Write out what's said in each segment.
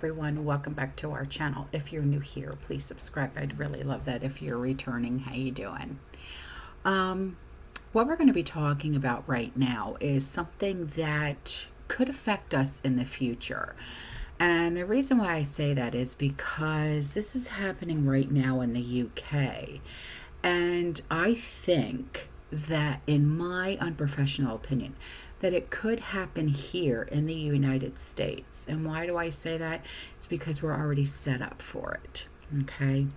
Everyone, welcome back to our channel. If you're new here, please subscribe. I'd really love that. If you're returning, how you doing? What we're going to be talking about right now is something that could affect us in the future. And the reason why I say that is because this is happening right now in the UK. And I think that, in my unprofessional opinion, that it could happen here in the United States. And why do I say that? It's because we're already set up for it. Okay.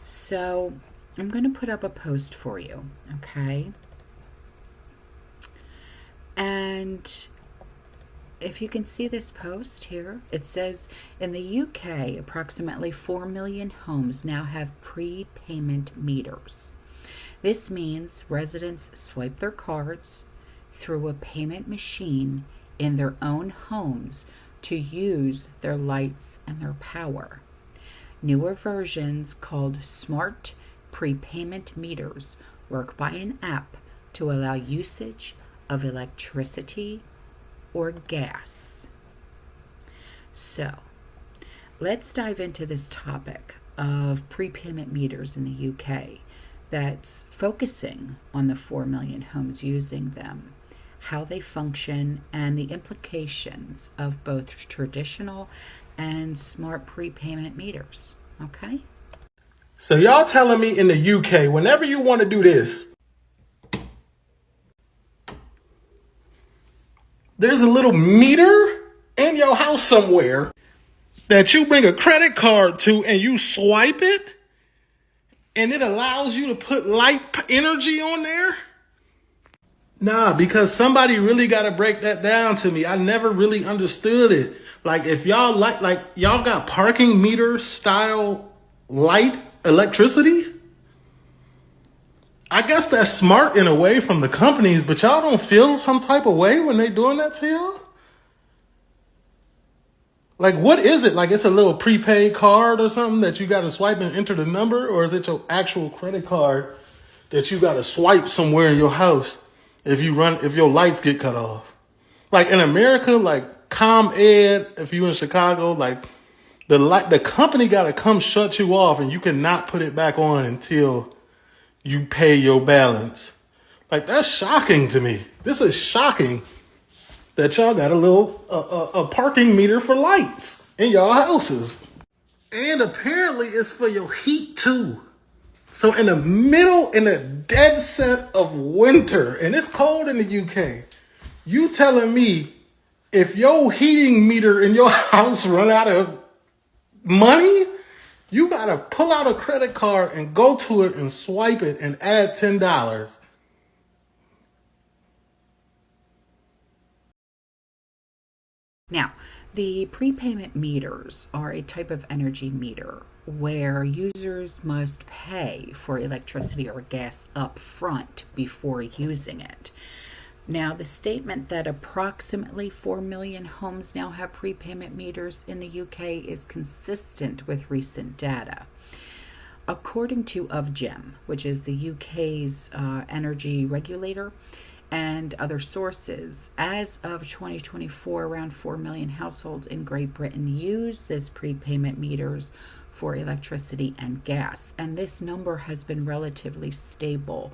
So I'm going to put up a post for you. Okay. And if you can see this post here, it says in the UK, approximately 4 million homes now have prepayment meters. This means residents swipe their cards through a payment machine in their own homes to use their lights and their power. Newer versions called smart prepayment meters work by an app to allow usage of electricity or gas. So, let's dive into this topic of prepayment meters in the UK that's focusing on the 4 million homes using them, how they function, and the implications of both traditional and smart prepayment meters. Okay? So y'all telling me in the UK, whenever you want to do this, there's a little meter in your house somewhere that you bring a credit card to and you swipe it and it allows you to put light energy on there? Nah, because somebody really got to break that down to me. I never really understood it. Like if y'all like y'all got parking meter style light electricity? I guess that's smart in a way from the companies, but y'all don't feel some type of way when they doing that to y'all? Like, what is it? Like, it's a little prepaid card or something that you got to swipe and enter the number? Or is it your actual credit card that you got to swipe somewhere in your house if your lights get cut off? Like in America, like ComEd, if you in Chicago, like the company got to come shut you off and you cannot put it back on until you pay your balance. Like, that's shocking to me. This is shocking that y'all got a little a parking meter for lights in y'all houses. And apparently it's for your heat too. So in the dead set of winter, and it's cold in the UK, you telling me if your heating meter in your house run out of money, you gotta pull out a credit card and go to it and swipe it and add $10. Now, the prepayment meters are a type of energy meter where users must pay for electricity or gas up front before using it. Now, the statement that approximately 4 million homes now have prepayment meters in the UK is consistent with recent data. According to Ofgem, which is the UK's energy regulator, and other sources, as of 2024, around 4 million households in Great Britain use this prepayment meters for electricity and gas. And this number has been relatively stable,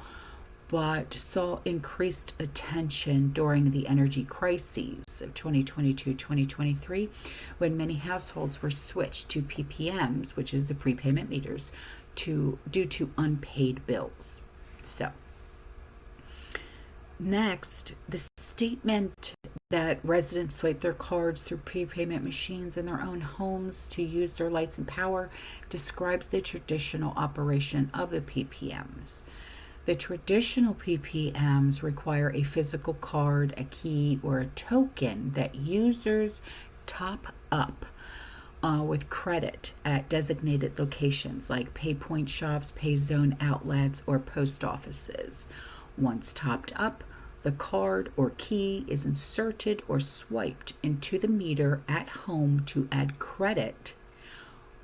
but saw increased attention during the energy crises of 2022-2023, when many households were switched to PPMs, which is the prepayment meters, due to unpaid bills. So, next, the statement that residents swipe their cards through prepayment machines in their own homes to use their lights and power describes the traditional operation of the PPMs. The traditional PPMs require a physical card, a key, or a token that users top up with credit at designated locations like PayPoint shops, PayZone outlets, or post offices. Once topped up, the card or key is inserted or swiped into the meter at home to add credit,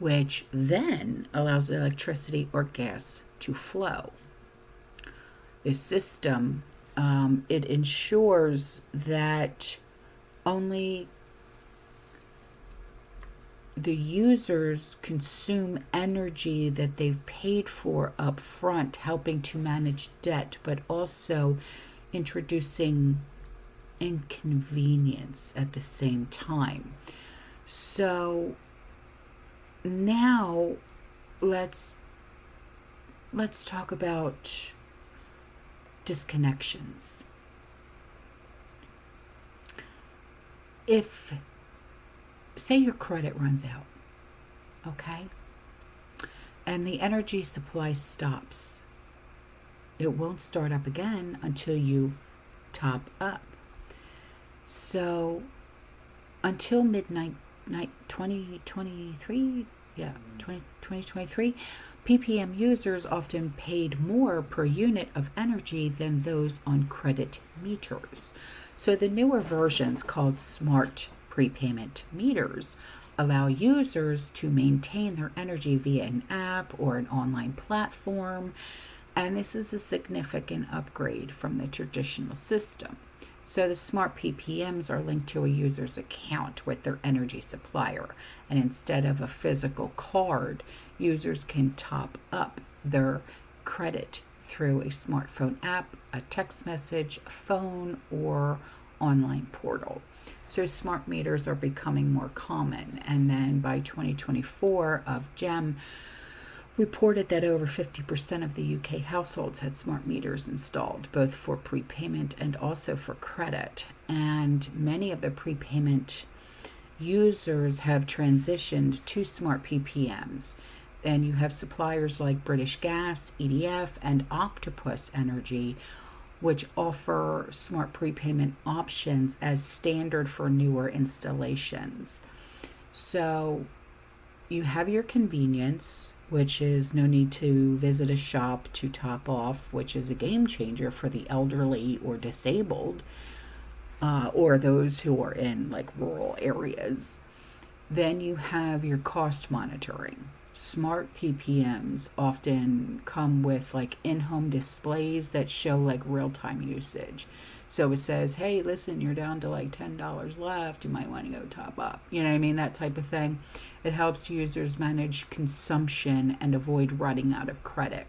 which then allows electricity or gas to flow. This system, it ensures that only the users consume energy that they've paid for up front, helping to manage debt, but also introducing inconvenience at the same time. So now let's talk about disconnections. If, say, your credit runs out, okay, and the energy supply stops, it won't start up again until you top up. So until midnight 2023, 2023, ppm users often paid more per unit of energy than those on credit meters. So the newer versions, called smart prepayment meters, allow users to maintain their energy via an app or an online platform, and this is a significant upgrade from the traditional system. So the smart PPMs are linked to a user's account with their energy supplier, and instead of a physical card, users can top up their credit through a smartphone app, a text message, a phone, or online portal. So smart meters are becoming more common, and then by 2024, of GEM reported that over 50% of the UK households had smart meters installed, both for prepayment and also for credit. And many of the prepayment users have transitioned to smart PPMs. And you have suppliers like British Gas, EDF, and Octopus Energy, which offer smart prepayment options as standard for newer installations. So you have your convenience, which is no need to visit a shop to top off, which is a game changer for the elderly or disabled, or those who are in like rural areas. Then you have your cost monitoring. Smart PPMs often come with like in-home displays that show like real-time usage. So it says, hey, listen, you're down to like $10 left. You might want to go top up. You know what I mean? That type of thing. It helps users manage consumption and avoid running out of credit.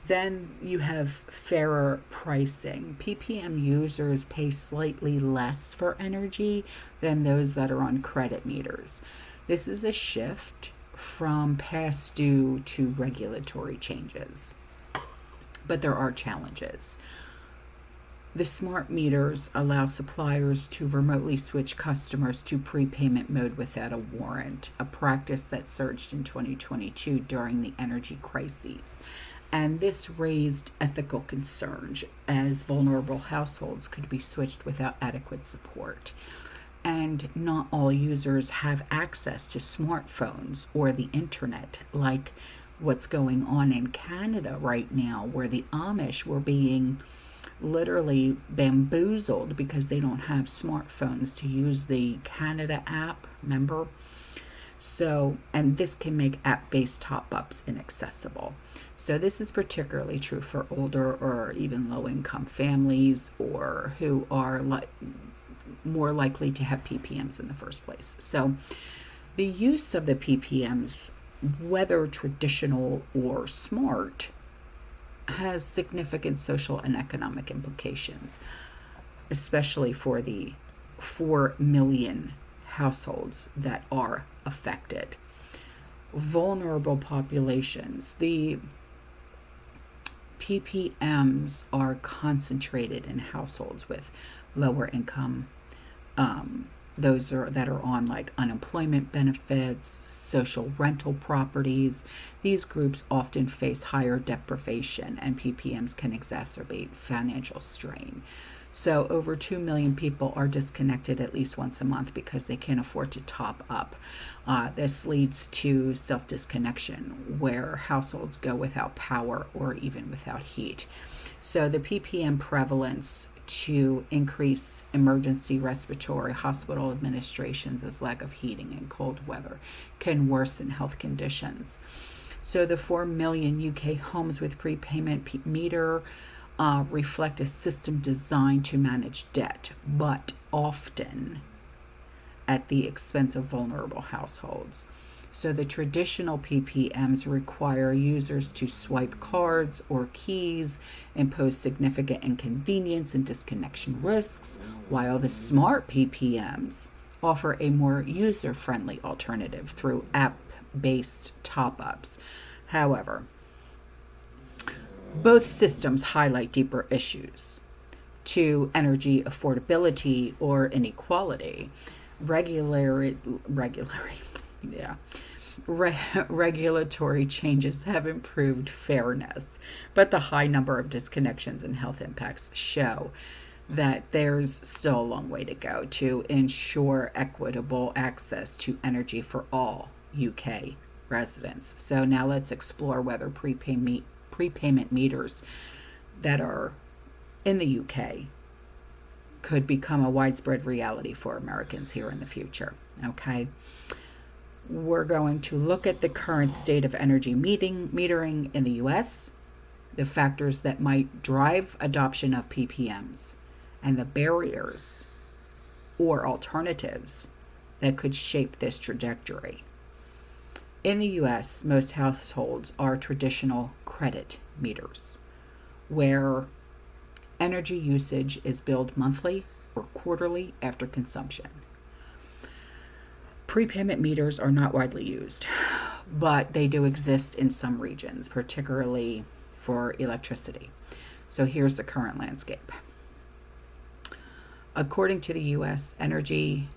Then you have fairer pricing. PPM users pay slightly less for energy than those that are on credit meters. This is a shift from past due to regulatory changes. But there are challenges. The smart meters allow suppliers to remotely switch customers to prepayment mode without a warrant, a practice that surged in 2022 during the energy crises. And this raised ethical concerns, as vulnerable households could be switched without adequate support. And not all users have access to smartphones or the internet, like what's going on in Canada right now, where the Amish were being literally bamboozled because they don't have smartphones to use the Canada app, remember? So, and this can make app-based top-ups inaccessible. So this is particularly true for older or even low-income families, or who are more likely to have PPMs in the first place. So the use of the PPMs, whether traditional or smart, has significant social and economic implications, especially for the 4 million households that are affected. Vulnerable populations. The PPMs are concentrated in households with lower income, those that are on like unemployment benefits, social rental properties. These groups often face higher deprivation, and PPMs can exacerbate financial strain. So over 2 million people are disconnected at least once a month because they can't afford to top up. This leads to self-disconnection, where households go without power or even without heat. So the PPM prevalence to increase emergency respiratory hospital administrations as lack of heating and cold weather can worsen health conditions. So the 4 million UK homes with prepayment meter reflect a system designed to manage debt, but often at the expense of vulnerable households. So the traditional PPMs require users to swipe cards or keys, impose significant inconvenience and disconnection risks, while the smart PPMs offer a more user-friendly alternative through app-based top-ups. However, both systems highlight deeper issues to energy affordability or inequality. Regulatory changes have improved fairness, but the high number of disconnections and health impacts show that there's still a long way to go to ensure equitable access to energy for all UK residents. So now let's explore whether prepayment meters that are in the UK could become a widespread reality for Americans here in the future. Okay. We're going to look at the current state of energy metering in the US, the factors that might drive adoption of PPMs, and the barriers or alternatives that could shape this trajectory. In the US, most households are traditional credit meters, where energy usage is billed monthly or quarterly after consumption. Prepayment meters are not widely used, but they do exist in some regions, particularly for electricity. So here's the current landscape. According to the U.S. Energy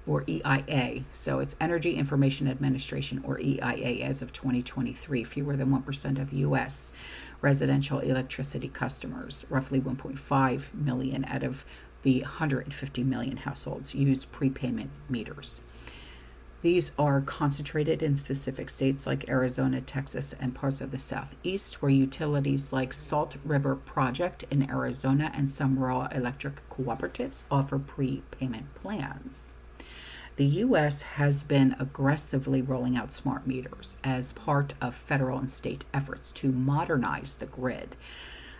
or EIA, so it's Energy Information Administration or EIA, as of 2023, fewer than 1% of U.S. residential electricity customers, roughly 1.5 million out of the 150 million households, use prepayment meters. These are concentrated in specific states like Arizona, Texas, and parts of the Southeast, where utilities like Salt River Project in Arizona and some rural electric cooperatives offer prepayment plans. The U.S. has been aggressively rolling out smart meters as part of federal and state efforts to modernize the grid.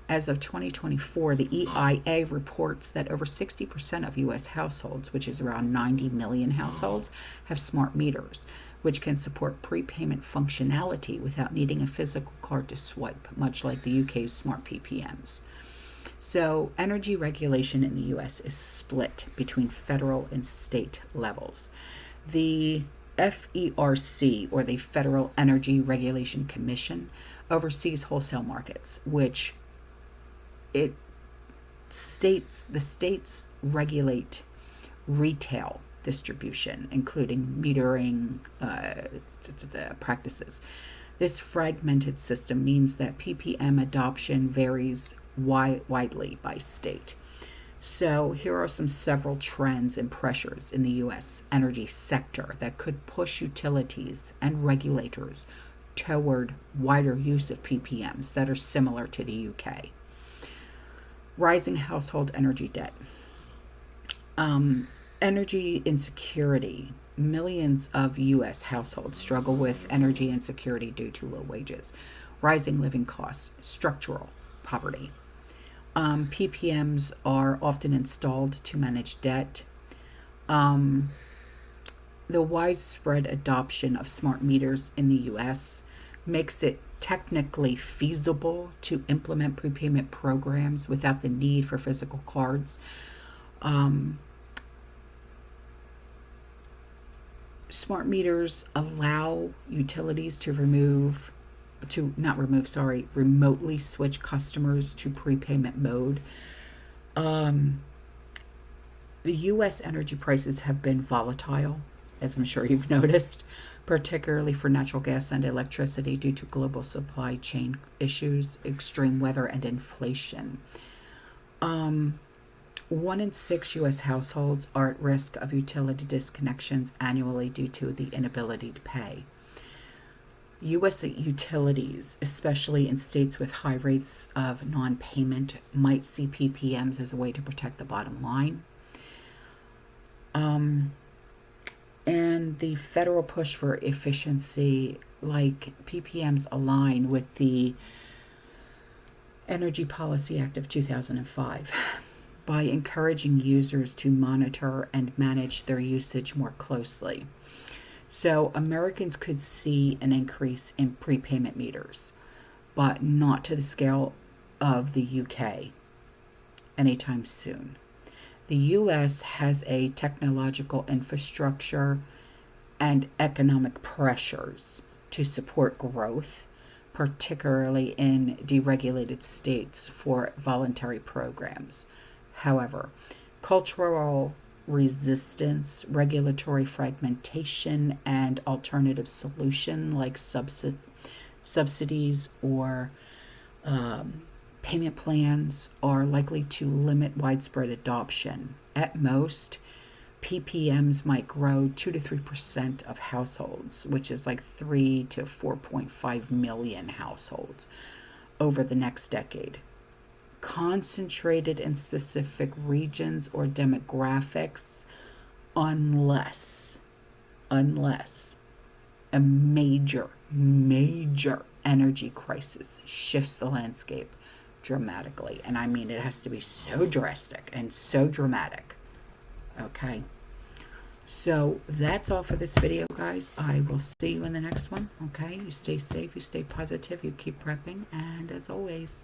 As of 2024, the EIA reports that over 60% of U.S. households, which is around 90 million households, have smart meters, which can support prepayment functionality without needing a physical card to swipe, much like the UK's smart PPMs. So energy regulation in the U.S. is split between federal and state levels. The FERC, or the Federal Energy Regulation Commission, oversees wholesale markets, which the states regulate retail distribution, including metering practices. This fragmented system means that PPM adoption varies widely by state. So here are several trends and pressures in the U.S. energy sector that could push utilities and regulators toward wider use of PPMs that are similar to the UK. Rising household energy debt. Energy insecurity. Millions of U.S. households struggle with energy insecurity due to low wages, rising living costs, structural poverty. PPMs are often installed to manage debt. The widespread adoption of smart meters in the U.S. makes it technically feasible to implement prepayment programs without the need for physical cards. Smart meters allow utilities to remotely switch customers to prepayment mode. The U.S. energy prices have been volatile, as I'm sure you've noticed, particularly for natural gas and electricity due to global supply chain issues, extreme weather, and inflation. 1 in 6 U.S. households are at risk of utility disconnections annually due to the inability to pay. U.S. utilities, especially in states with high rates of non-payment, might see PPMs as a way to protect the bottom line. And the federal push for efficiency, like PPMs, align with the Energy Policy Act of 2005. by encouraging users to monitor and manage their usage more closely. So Americans could see an increase in prepayment meters, but not to the scale of the UK anytime soon. The US has a technological infrastructure and economic pressures to support growth, particularly in deregulated states for voluntary programs. However, cultural resistance, regulatory fragmentation, and alternative solution like subsidies or payment plans are likely to limit widespread adoption. At most, PPMs might grow 2 to 3% of households, which is like 3 to 4.5 million households over the next decade. Concentrated in specific regions or demographics, unless a major energy crisis shifts the landscape dramatically. And I mean, it has to be so drastic and so dramatic. Okay. So that's all for this video, guys. I will see you in the next one. Okay. You stay safe, you stay positive, you keep prepping, and as always,